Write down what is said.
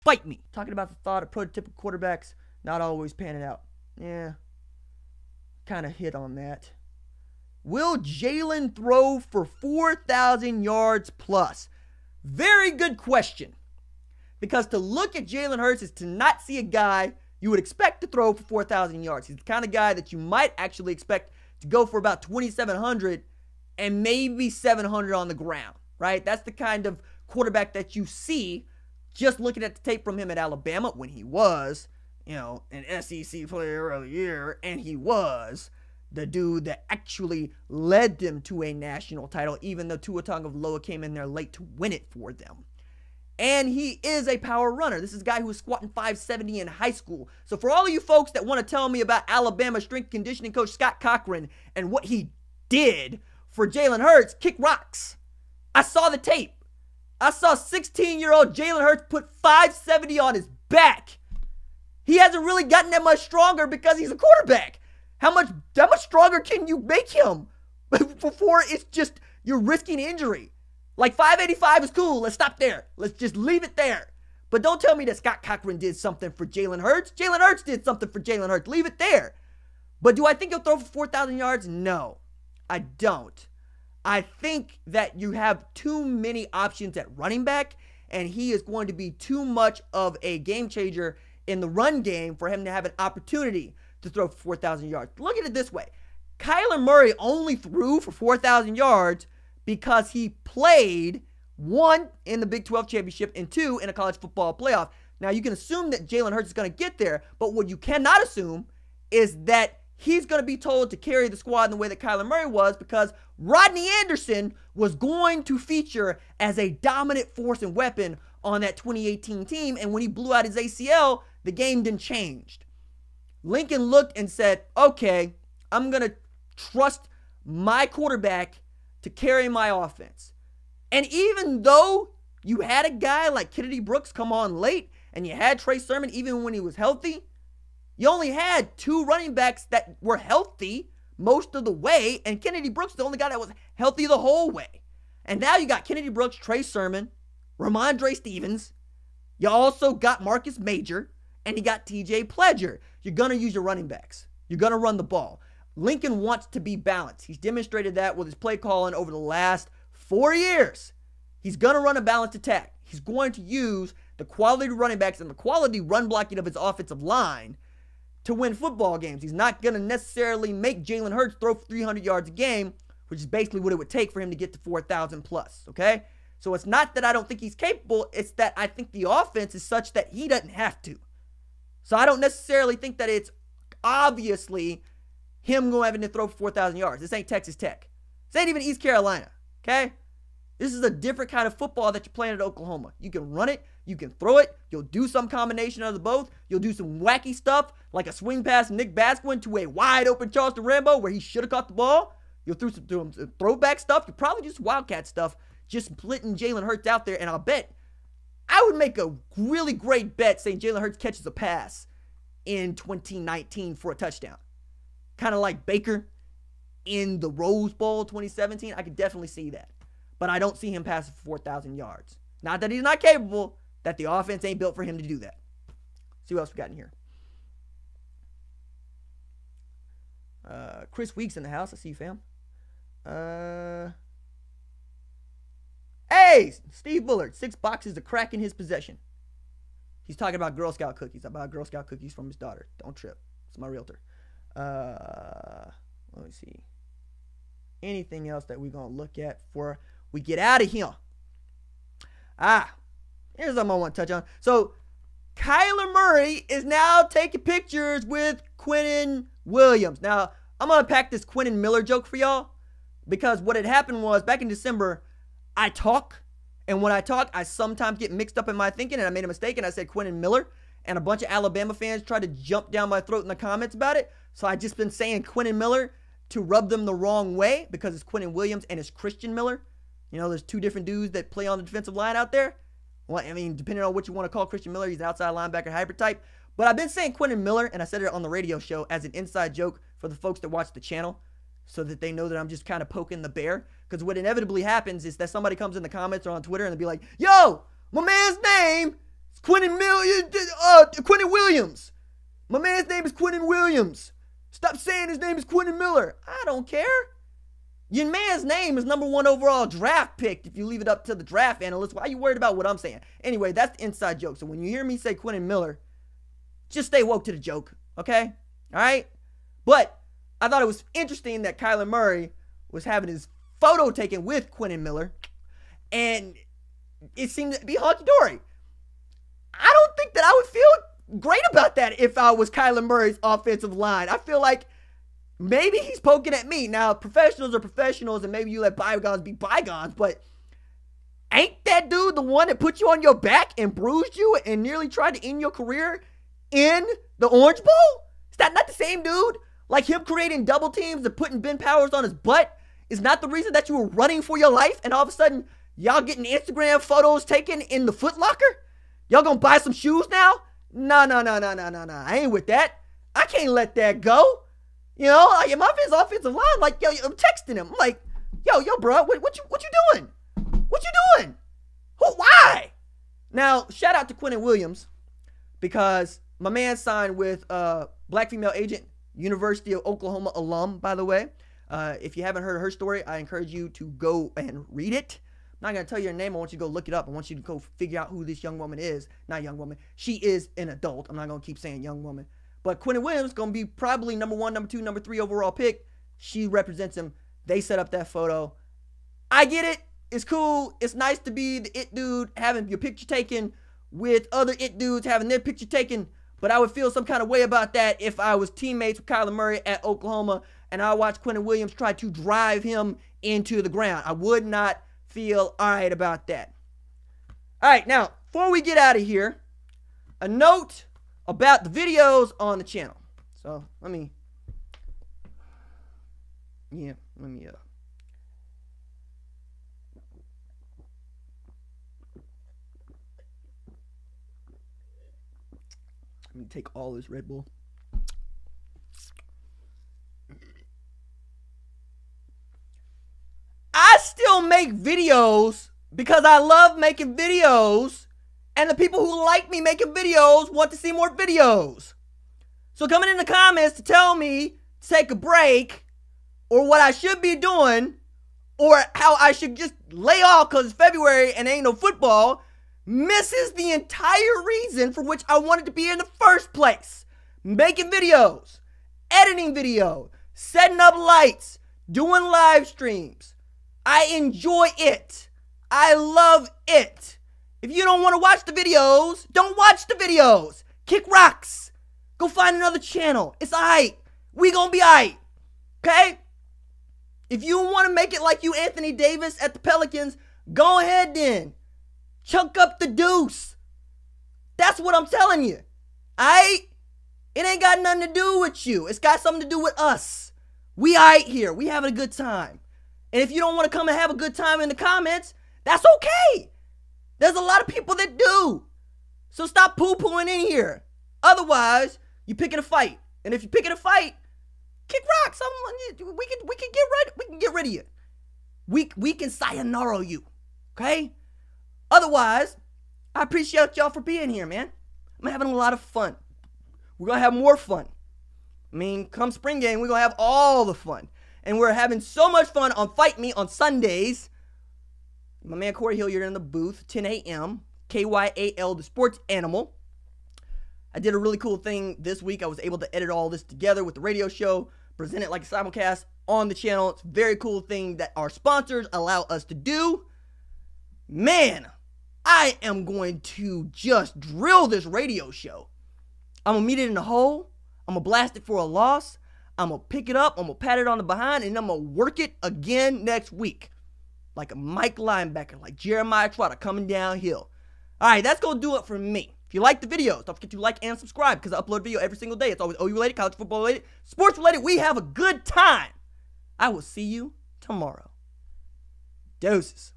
Fight me. Talking about the thought of prototypical quarterbacks not always panning out. Yeah, kind of hit on that. Will Jalen throw for 4,000 yards plus? Very good question. Because to look at Jalen Hurts is to not see a guy you would expect to throw for 4,000 yards. He's the kind of guy that you might actually expect to go for about 2,700 and maybe 700 on the ground, right? That's the kind of quarterback that you see just looking at the tape from him at Alabama when he was, an SEC player of the year, and he was the dude that actually led them to a national title, even though Tua Tagovailoa came in there late to win it for them. And he is a power runner. This is a guy who was squatting 570 in high school. So for all of you folks that want to tell me about Alabama strength conditioning coach Scott Cochran and what he did for Jalen Hurts, kick rocks. I saw the tape. I saw 16-year-old Jalen Hurts put 570 on his back. He hasn't really gotten that much stronger because he's a quarterback. How much stronger can you make him before it's just you're risking injury? Like 585 is cool. Let's stop there. Let's just leave it there. But don't tell me that Scott Cochran did something for Jalen Hurts. Jalen Hurts did something for Jalen Hurts. Leave it there. But do I think he'll throw for 4,000 yards? No, I don't. I think that you have too many options at running back, and he is going to be too much of a game changer in the run game for him to have an opportunity to throw for 4,000 yards. Look at it this way. Kyler Murray only threw for 4,000 yards because he played, 1, in the Big 12 championship, and 2, in a college football playoff. Now, you can assume that Jalen Hurts is going to get there, but what you cannot assume is that he's going to be told to carry the squad in the way that Kyler Murray was, because Rodney Anderson was going to feature as a dominant force and weapon on that 2018 team, and when he blew out his ACL, the game didn't change. Lincoln looked and said, okay, I'm going to trust my quarterback to carry my offense. And even though you had a guy like Kennedy Brooks come on late, and you had Trey Sermon even when he was healthy, you only had 2 running backs that were healthy most of the way, and Kennedy Brooks, the only guy that was healthy the whole way. And now you got Kennedy Brooks, Trey Sermon, Ramondre Stevens. You also got Marcus Major, and you got TJ Pledger. You're going to use your running backs. You're going to run the ball. Lincoln wants to be balanced. He's demonstrated that with his play calling over the last 4 years. He's going to run a balanced attack. He's going to use the quality running backs and the quality run blocking of his offensive line to win football games. He's not going to necessarily make Jalen Hurts throw for 300 yards a game, which is basically what it would take for him to get to 4,000 plus, okay? So it's not that I don't think he's capable, it's that I think the offense is such that he doesn't have to. So I don't necessarily think that it's obviously him going having to throw for 4,000 yards. This ain't Texas Tech. This ain't even East Carolina, okay? This is a different kind of football that you're playing at Oklahoma. You can run it. You can throw it. You'll do some combination of the both. You'll do some wacky stuff like a swing pass from Nick Basquin to a wide open Charleston Rambo where he should have caught the ball. You'll do some throwback stuff. You'll probably do some wildcat stuff, just splitting Jalen Hurts out there. And I'll bet, I would make a really great bet saying Jalen Hurts catches a pass in 2019 for a touchdown. Kind of like Baker in the Rose Bowl 2017. I could definitely see that. But I don't see him passing for 4,000 yards. Not that he's not capable, that the offense ain't built for him to do that. See what else we got in here. Chris Weeks in the house. I see you, fam. Hey, Steve Bullard. 6 boxes of crack in his possession. He's talking about Girl Scout cookies. I bought Girl Scout cookies from his daughter. Don't trip. It's my realtor. Let me see. Anything else that we're going to look at before we get out of here? Here's something I want to touch on. So, Kyler Murray is now taking pictures with Quinnen Williams. Now, I'm going to pack this Quinnen Miller joke for y'all, because what had happened was back in December, I talk, and when I talk, I sometimes get mixed up in my thinking, and I made a mistake, and I said Quinnen Miller, and a bunch of Alabama fans tried to jump down my throat in the comments about it, so I just been saying Quinnen Miller to rub them the wrong way, because it's Quinnen Williams and it's Christian Miller. You know, there's 2 different dudes that play on the defensive line out there. Well, I mean, depending on what you want to call Christian Miller, he's an outside linebacker hybrid type. But I've been saying Quinnen Miller, and I said it on the radio show as an inside joke for the folks that watch the channel, so that they know that I'm just kind of poking the bear. Because what inevitably happens is that somebody comes in the comments or on Twitter and they'll be like, yo, my man's name is Quentin Williams. My man's name is Quentin Williams. Stop saying his name is Quentin Miller. I don't care. Your man's name is #1 overall draft pick if you leave it up to the draft analyst. Why are you worried about what I'm saying? Anyway, that's the inside joke. So when you hear me say Quentin Miller, just stay woke to the joke, okay? All right? But I thought it was interesting that Kyler Murray was having his photo taken with Quentin Miller, and it seemed to be honky-dory. I don't think that I would feel great about that if I was Kyler Murray's offensive line. I feel like maybe he's poking at me. Now, professionals are professionals, and maybe you let bygones be bygones, but ain't that dude the one that put you on your back and bruised you and nearly tried to end your career in the Orange Bowl? Is that not the same dude? Like him creating double teams and putting Ben Powers on his butt is not the reason that you were running for your life, and all of a sudden, y'all getting Instagram photos taken in the Foot Locker? Y'all gonna buy some shoes now? No. I ain't with that. I can't let that go. You know, like if my offensive line, like, yo, I'm texting him. I'm like, yo, bro, what you doing? What you doing? Why? Now, shout out to Quentin Williams, because my man signed with black female agent, University of Oklahoma alum, by the way. If you haven't heard her story, I encourage you to go and read it. I'm not going to tell you her name. I want you to go look it up. I want you to go figure out who this young woman is. Not young woman. She is an adult. I'm not going to keep saying young woman. But Quentin Williams is going to be probably #1, #2, #3 overall pick. She represents him. They set up that photo. I get it. It's cool. It's nice to be the it dude having your picture taken with other it dudes having their picture taken. But I would feel some kind of way about that if I was teammates with Kyler Murray at Oklahoma and I watched Quentin Williams try to drive him into the ground. I would not feel all right about that. All right, now, before we get out of here, a note about the videos on the channel. So, let me take all this Red Bull. I still make videos because I love making videos, and the people who like me making videos want to see more videos. So coming in the comments to tell me to take a break, or what I should be doing, or how I should just lay off because it's February and ain't no football, misses the entire reason for which I wanted to be in the first place. Making videos, editing video, setting up lights, doing live streams. I enjoy it. I love it. If you don't want to watch the videos, don't watch the videos. Kick rocks. Go find another channel. It's aight. We gonna be aight. Okay? If you want to make it like you Anthony Davis at the Pelicans, go ahead then. Chunk up the deuce. That's what I'm telling you. Aight? It ain't got nothing to do with you. It's got something to do with us. We aight here. We having a good time. And if you don't want to come and have a good time in the comments, that's okay. There's a lot of people that do. So stop poo-pooing in here. Otherwise, you're picking a fight. And if you're picking a fight, kick rocks. We can get rid of you. We can sayonara you. Okay? Otherwise, I appreciate y'all for being here, man. I'm having a lot of fun. We're going to have more fun. I mean, come spring game, we're going to have all the fun. And we're having so much fun on Fight Me on Sundays. My man Corey Hill, you're in the booth, 10 a.m. KYAL, the sports animal. I did a really cool thing this week. I was able to edit all this together with the radio show, present it like a simulcast on the channel. It's a very cool thing that our sponsors allow us to do. Man, I am going to just drill this radio show. I'm going to meet it in the hole. I'm going to blast it for a loss. I'm going to pick it up, I'm going to pat it on the behind, and I'm going to work it again next week. Like a Mike linebacker, like Jeremiah Trotter coming downhill. All right, that's going to do it for me. If you like the videos, don't forget to like and subscribe because I upload video every single day. It's always OU related, college football related, sports related. We have a good time. I will see you tomorrow. Doses.